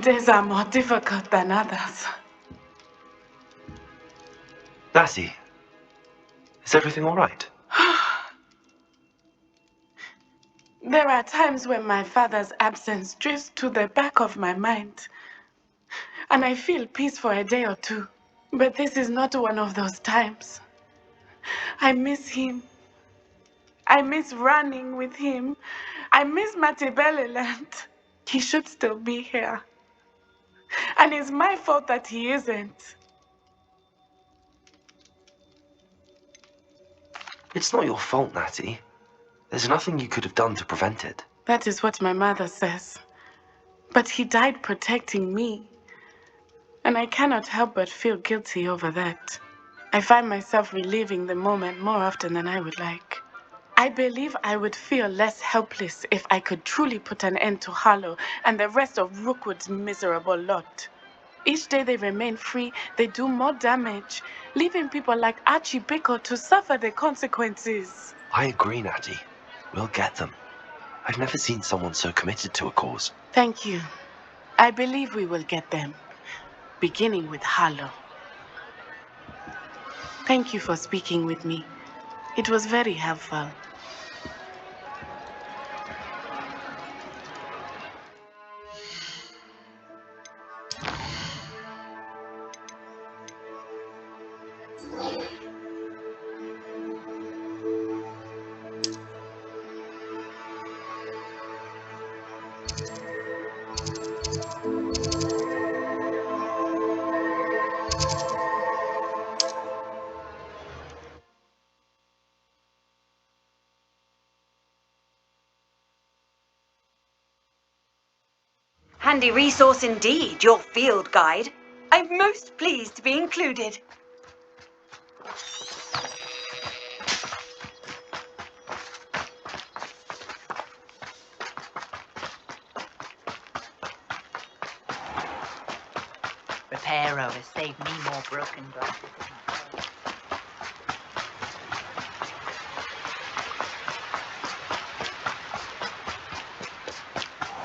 days are more difficult than others. Lassie, is everything all right? There are times when my father's absence drifts to the back of my mind, and I feel peace for a day or two. But this is not one of those times. I miss him. I miss running with him. I miss Matebeleland. He should still be here. And it's my fault that he isn't. It's not your fault, Natty. There's nothing you could have done to prevent it. That is what my mother says. But he died protecting me. And I cannot help but feel guilty over that. I find myself reliving the moment more often than I would like. I believe I would feel less helpless if I could truly put an end to Harlow and the rest of Rookwood's miserable lot. Each day they remain free, they do more damage, leaving people like Archie Bickle to suffer the consequences. I agree, Natty. We'll get them. I've never seen someone so committed to a cause. Thank you. I believe we will get them, beginning with Harlow. Thank you for speaking with me. It was very helpful. Handy resource indeed, your field guide. I'm most pleased to be included. Reparo has saved me more broken glasses.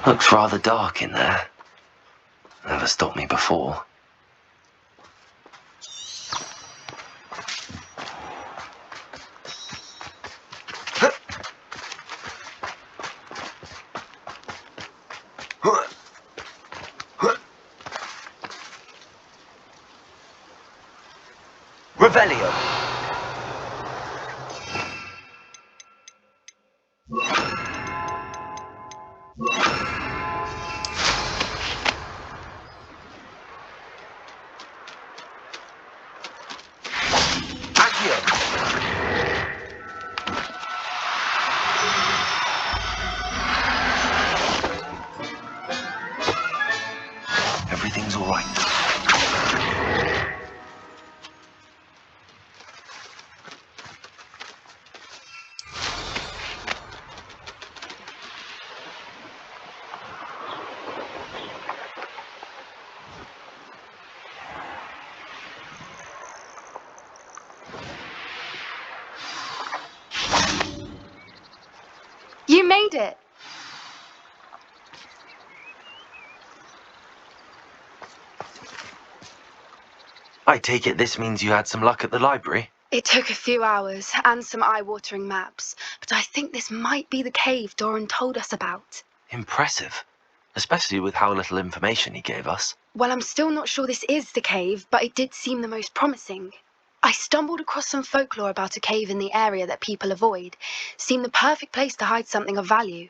Looks rather dark in there. Never stopped me before. Revelio. Everything's all right. You made it! I take it this means you had some luck at the library? It took a few hours and some eye-watering maps, but I think this might be the cave Doran told us about. Impressive. Especially with how little information he gave us. Well, I'm still not sure this is the cave, but it did seem the most promising. I stumbled across some folklore about a cave in the area that people avoid. Seemed the perfect place to hide something of value.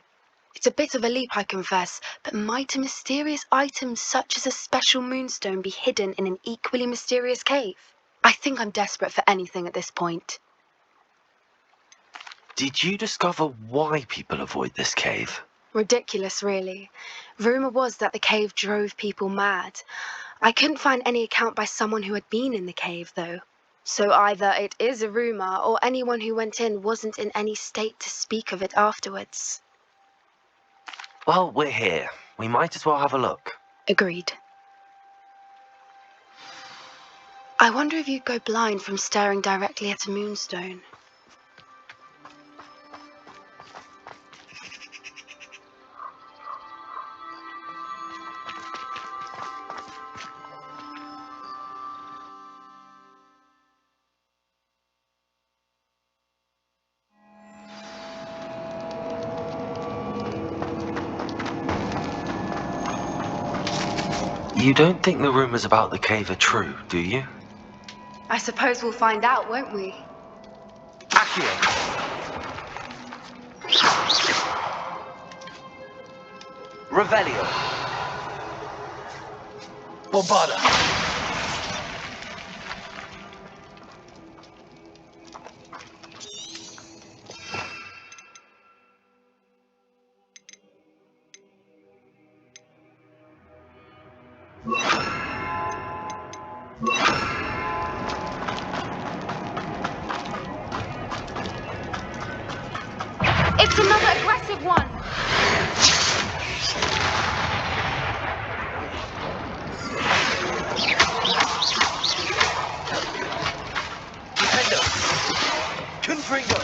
It's a bit of a leap, I confess, but might a mysterious item such as a special moonstone be hidden in an equally mysterious cave? I think I'm desperate for anything at this point. Did you discover why people avoid this cave? Ridiculous, really. Rumour was that the cave drove people mad. I couldn't find any account by someone who had been in the cave, though. So either it is a rumour, or anyone who went in wasn't in any state to speak of it afterwards. Well, we're here. We might as well have a look. Agreed. I wonder if you'd go blind from staring directly at a moonstone. You don't think the rumors about the cave are true, do you? I suppose we'll find out, won't we? Accio! Revelio! Bombada! It's another aggressive one! Defender! Confringo!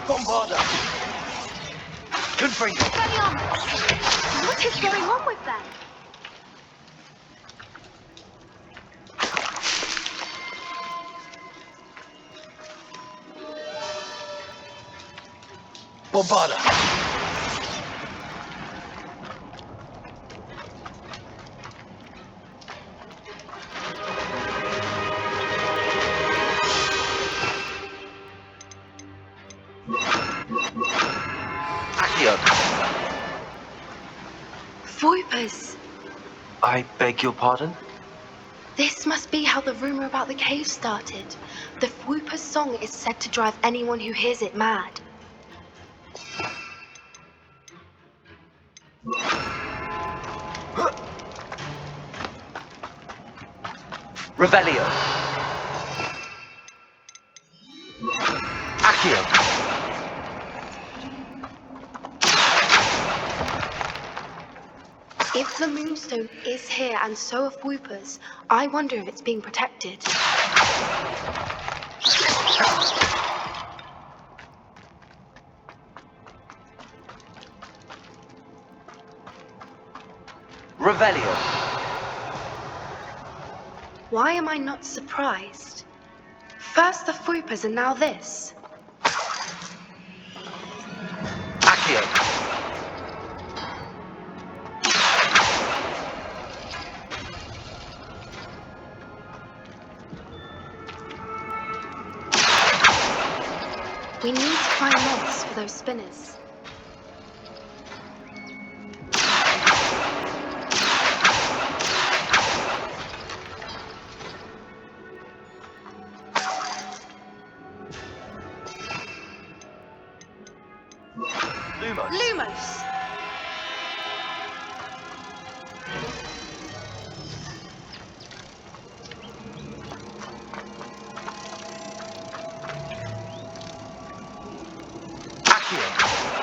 Bombarda! Confringo! What is going on with them? Bombarda! Accio! Voipers! I beg your pardon? This must be how the rumor about the cave started. The Whooper's song is said to drive anyone who hears it mad. Revelio! Accio! If the Moonstone is here and so are Whoopers, I wonder if it's being protected. Revelio! Why am I not surprised? First the Whoopers and now this. Accio! We need to find moths for those spinners. Lumos! Lumos! Accio!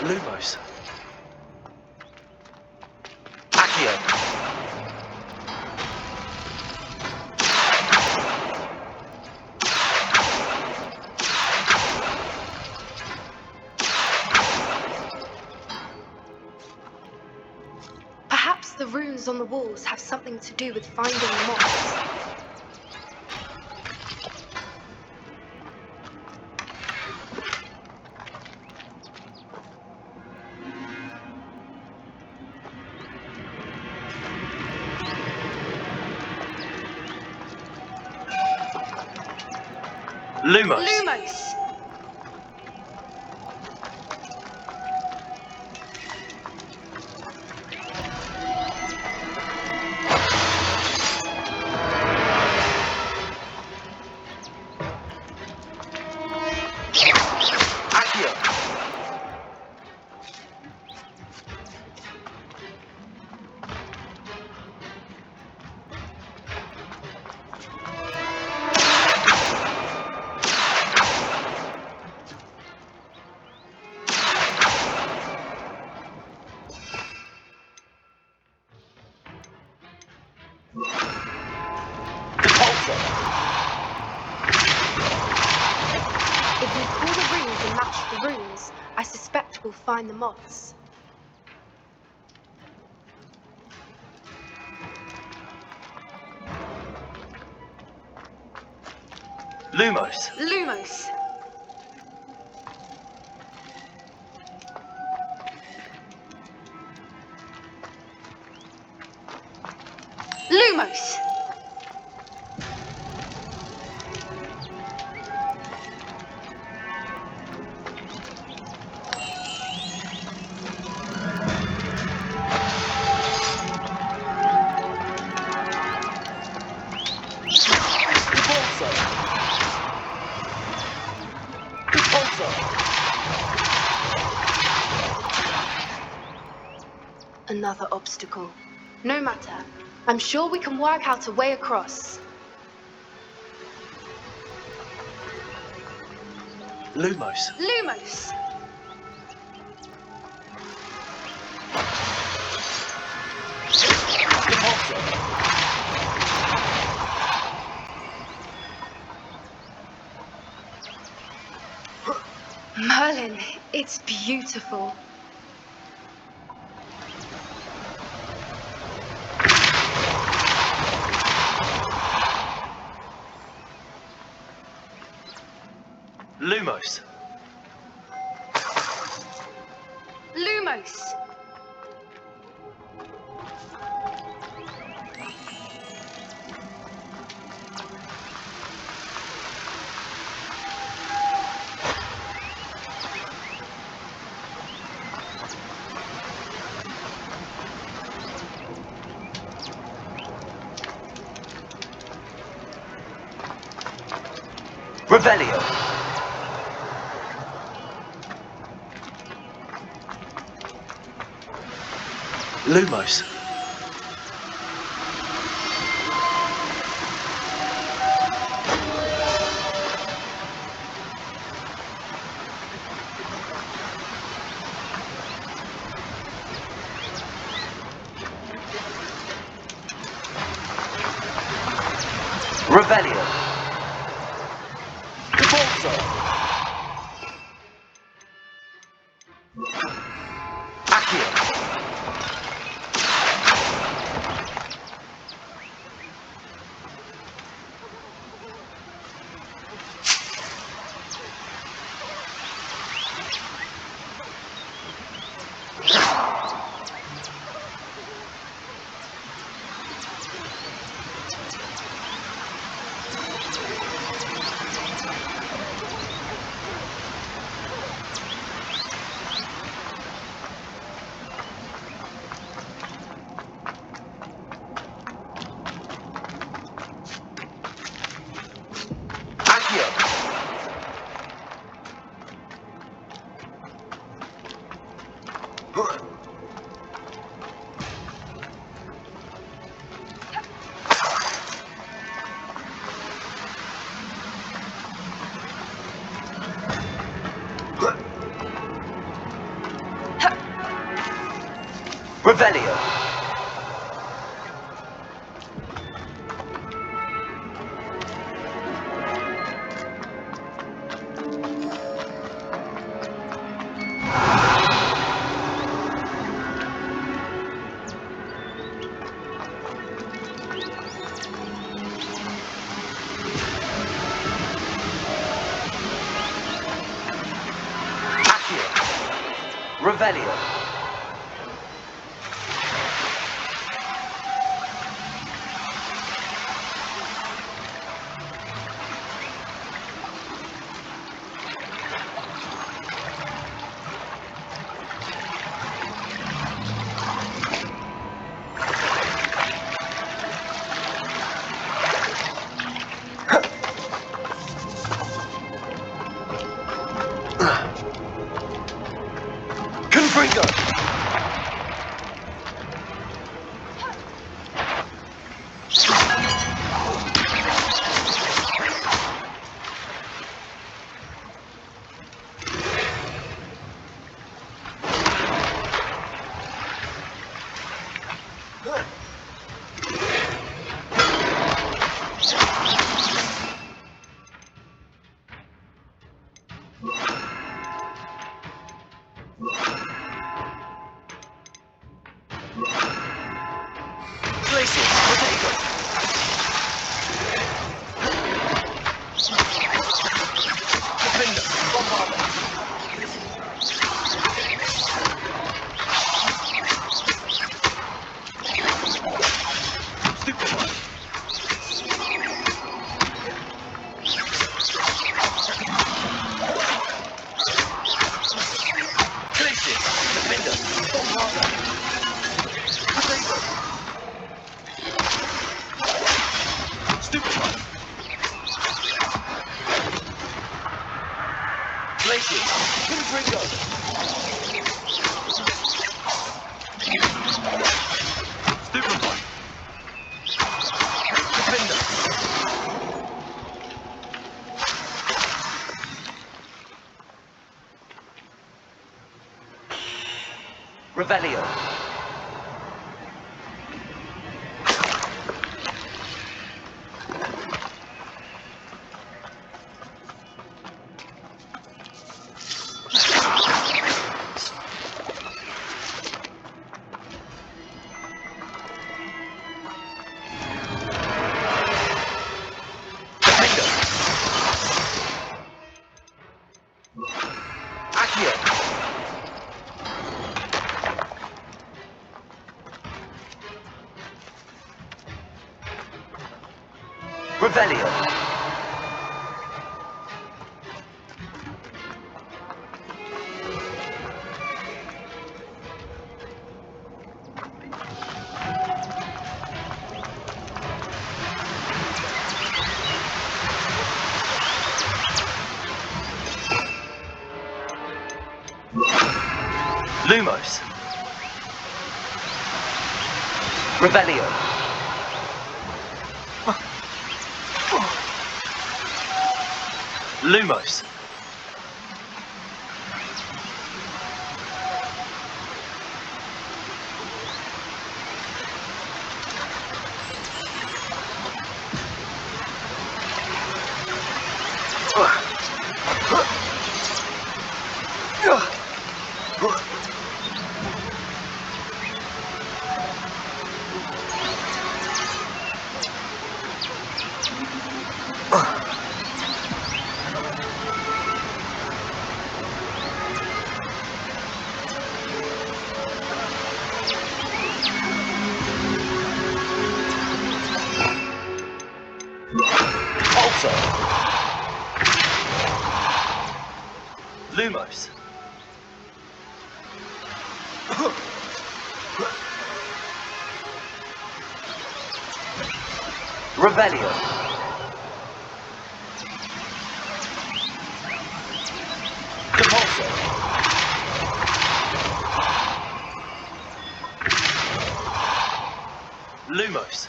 Lumos! Accio! Perhaps the runes on the walls have something to do with finding the moths. Lumos! Lumos! Accio! Repulsor! If we pull the rings and match the runes, I suspect we'll find the moths. Lumos! Lumos! Lumos! Another obstacle. No matter. I'm sure we can work out a way across. Lumos. Lumos! Merlin, it's beautiful. Lumos. Lumos! Revelio. Lumos. Revelio. Accio. Accio. Revelio. Accio. Revelio. Confringo. Glacius. Potato. Defender. Bombarder. Revelio. Revelio. Lumos. Revelio. Lumos. Lumos. Revelio. Compulso. Lumos.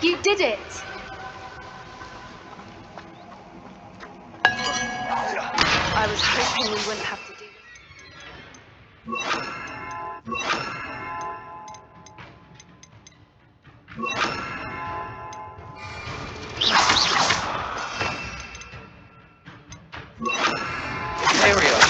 You did it! I was hoping we wouldn't have to do Aerial.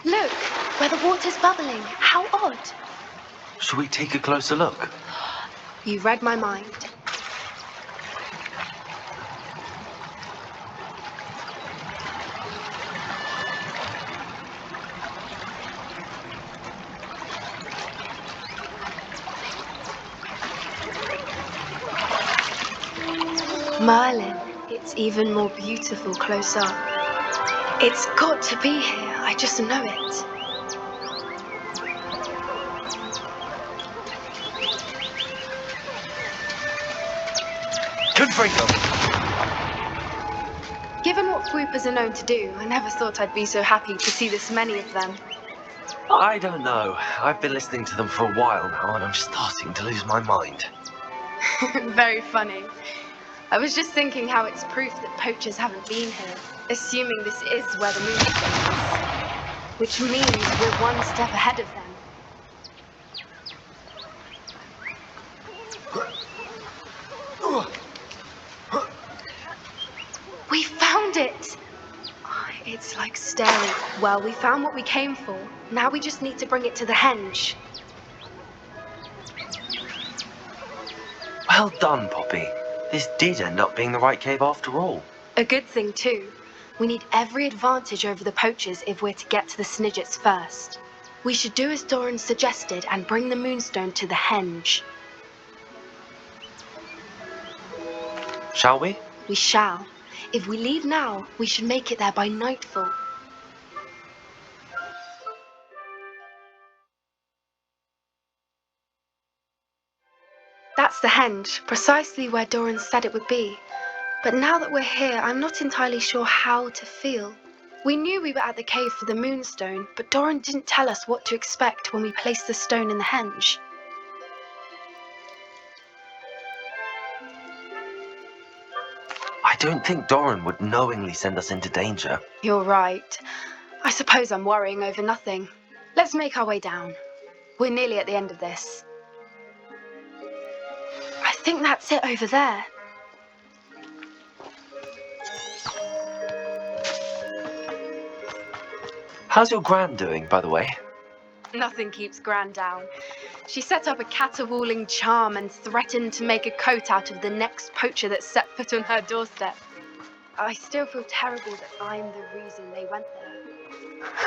Look, where the water's bubbling. How odd. Should we take a closer look? You've read my mind. Merlin, it's even more beautiful close up. It's got to be here, I just know it. Confringo! Given what swoopers are known to do, I never thought I'd be so happy to see this many of them. I don't know. I've been listening to them for a while now, and I'm starting to lose my mind. Very funny. I was just thinking how it's proof that poachers haven't been here, assuming this is where the moonstone is, which means we're one step ahead of them. We found it! It's like staring. Well, we found what we came for. Now we just need to bring it to the henge. Well done, Poppy. This did end up being the right cave after all. A good thing, too. We need every advantage over the poachers if we're to get to the Snidgets first. We should do as Doran suggested and bring the moonstone to the henge. Shall we? We shall. If we leave now, we should make it there by nightfall. That's the henge, precisely where Doran said it would be. But now that we're here, I'm not entirely sure how to feel. We knew we were at the cave for the moonstone, but Doran didn't tell us what to expect when we placed the stone in the henge. I don't think Doran would knowingly send us into danger. You're right. I suppose I'm worrying over nothing. Let's make our way down. We're nearly at the end of this. I think that's it over there. How's your gran doing, by the way? Nothing keeps Gran down. She set up a caterwauling charm and threatened to make a coat out of the next poacher that set foot on her doorstep. I still feel terrible that I'm the reason they went there.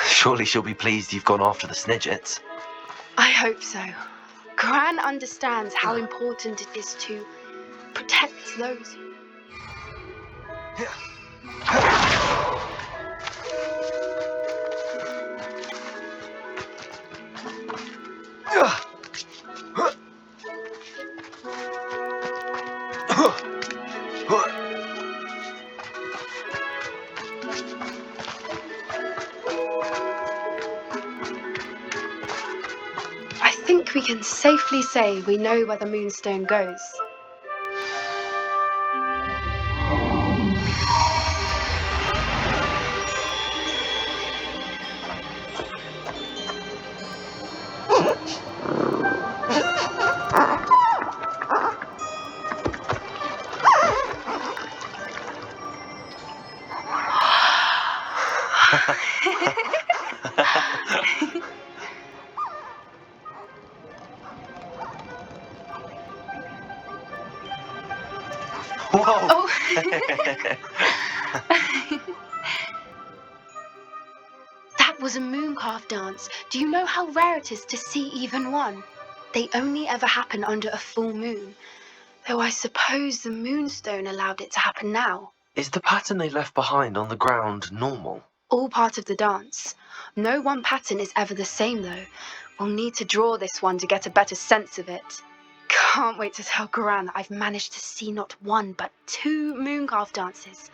Surely she'll be pleased you've gone after the Snidgets. I hope so. Gran understands how important it is to protect those who... I think we can safely say we know where the moonstone goes. Whoa! Oh. That was a mooncalf dance. Do you know how rare it is to see even one? They only ever happen under a full moon. Though I suppose the moonstone allowed it to happen now. Is the pattern they left behind on the ground normal? All part of the dance. No one pattern is ever the same though. We'll need to draw this one to get a better sense of it. Can't wait to tell Gran that I've managed to see not one but 2 mooncalf dances.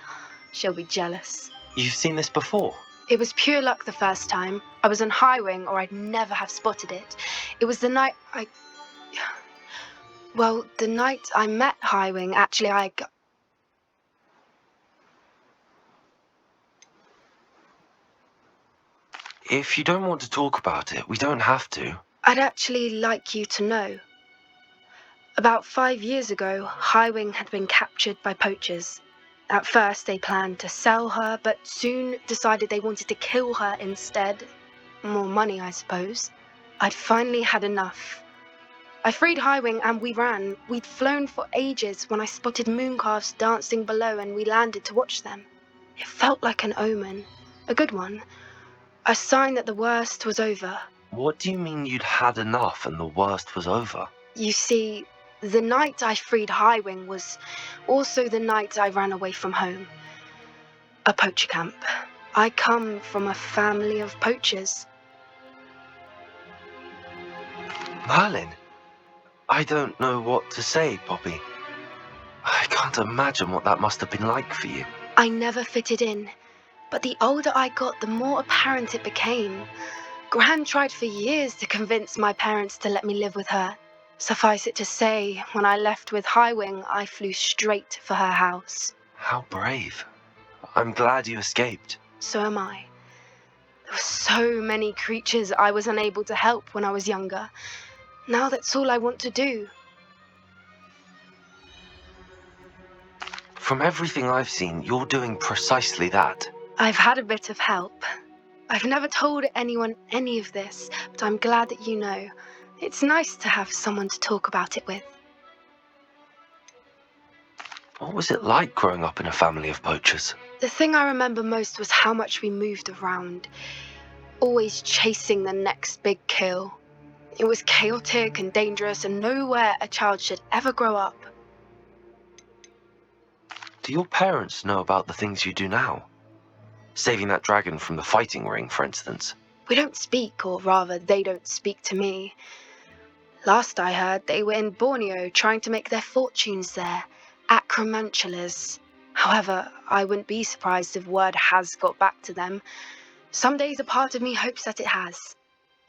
She'll be jealous. You've seen this before? It was pure luck the first time. I was on Highwing or I'd never have spotted it. It was the night the night I met Highwing, actually If you don't want to talk about it, we don't have to. I'd actually like you to know. About 5 years ago, Highwing had been captured by poachers. At first, they planned to sell her, but soon decided they wanted to kill her instead. More money, I suppose. I'd finally had enough. I freed Highwing and we ran. We'd flown for ages when I spotted mooncalves dancing below and we landed to watch them. It felt like an omen. A good one. A sign that the worst was over. What do you mean you'd had enough and the worst was over? You see, The night I freed Highwing was also the night I ran away from home. A poacher camp. I come from a family of poachers. Merlin? I don't know what to say, Poppy. I can't imagine what that must have been like for you. I never fitted in, but the older I got, the more apparent it became. Gran tried for years to convince my parents to let me live with her. Suffice it to say, when I left with Highwing, I flew straight for her house. How brave. I'm glad you escaped. So am I. There were so many creatures I was unable to help when I was younger. Now that's all I want to do. From everything I've seen, you're doing precisely that. I've had a bit of help. I've never told anyone any of this, but I'm glad that you know. It's nice to have someone to talk about it with. What was it like growing up in a family of poachers? The thing I remember most was how much we moved around, always chasing the next big kill. It was chaotic and dangerous, and nowhere a child should ever grow up. Do your parents know about the things you do now? Saving that dragon from the fighting ring, for instance. We don't speak, or rather, they don't speak to me. Last I heard, they were in Borneo trying to make their fortunes there, acromantulas. However, I wouldn't be surprised if word has got back to them. Some days a part of me hopes that it has.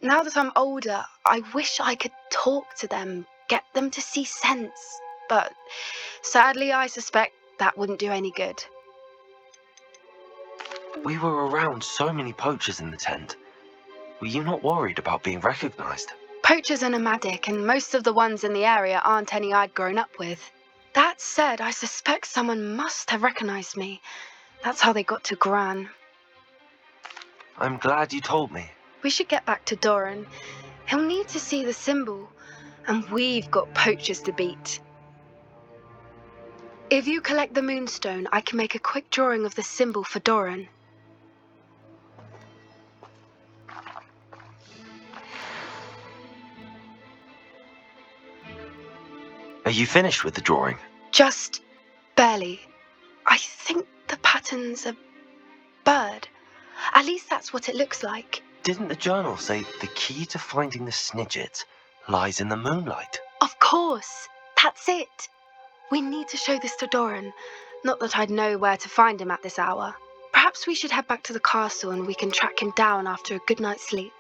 Now that I'm older, I wish I could talk to them, get them to see sense. But sadly, I suspect that wouldn't do any good. We were around so many poachers in the tent. Were you not worried about being recognized? Poachers are nomadic, and most of the ones in the area aren't any I'd grown up with. That said, I suspect someone must have recognized me. That's how they got to Gran. I'm glad you told me. We should get back to Doran. He'll need to see the symbol, and we've got poachers to beat. If you collect the moonstone, I can make a quick drawing of the symbol for Doran. Are you finished with the drawing? Just barely. I think the pattern's a bird. At least that's what it looks like. Didn't the journal say the key to finding the Snidget lies in the moonlight? Of course. That's it. We need to show this to Doran. Not that I'd know where to find him at this hour. Perhaps we should head back to the castle and we can track him down after a good night's sleep.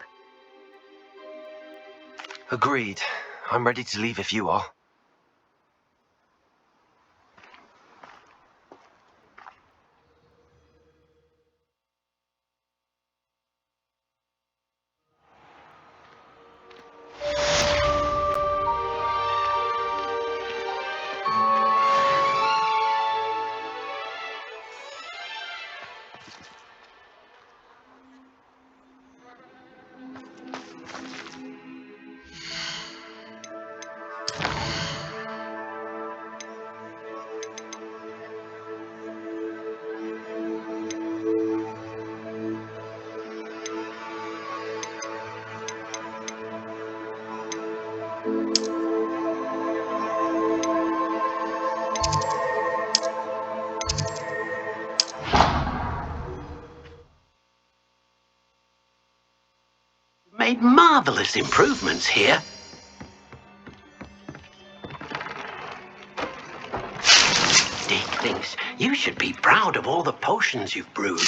Agreed. I'm ready to leave if you are. Made marvelous improvements here. Dick thinks you should be proud of all the potions you've brewed.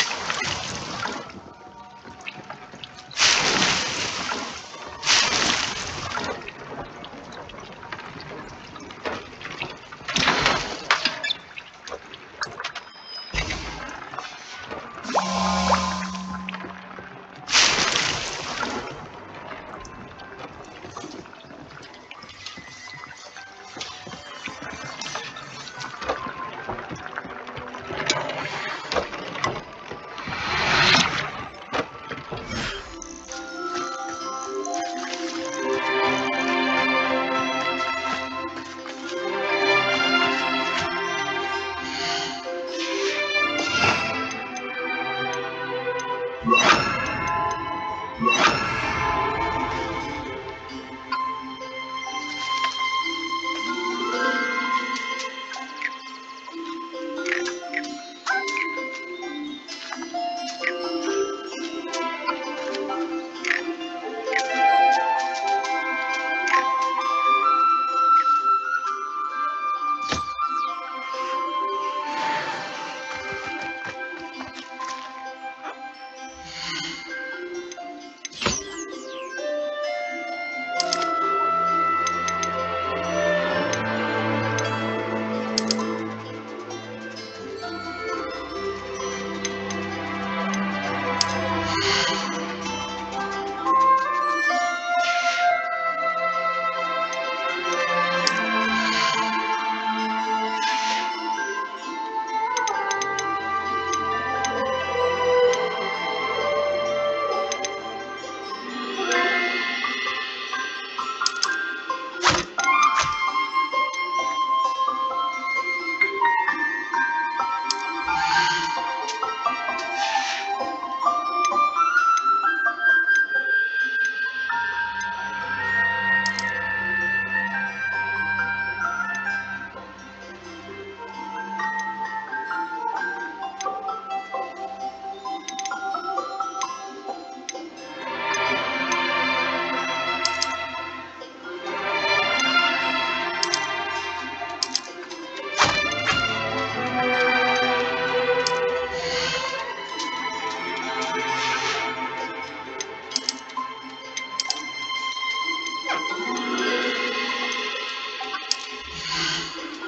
There.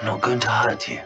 I'm not going to hurt you.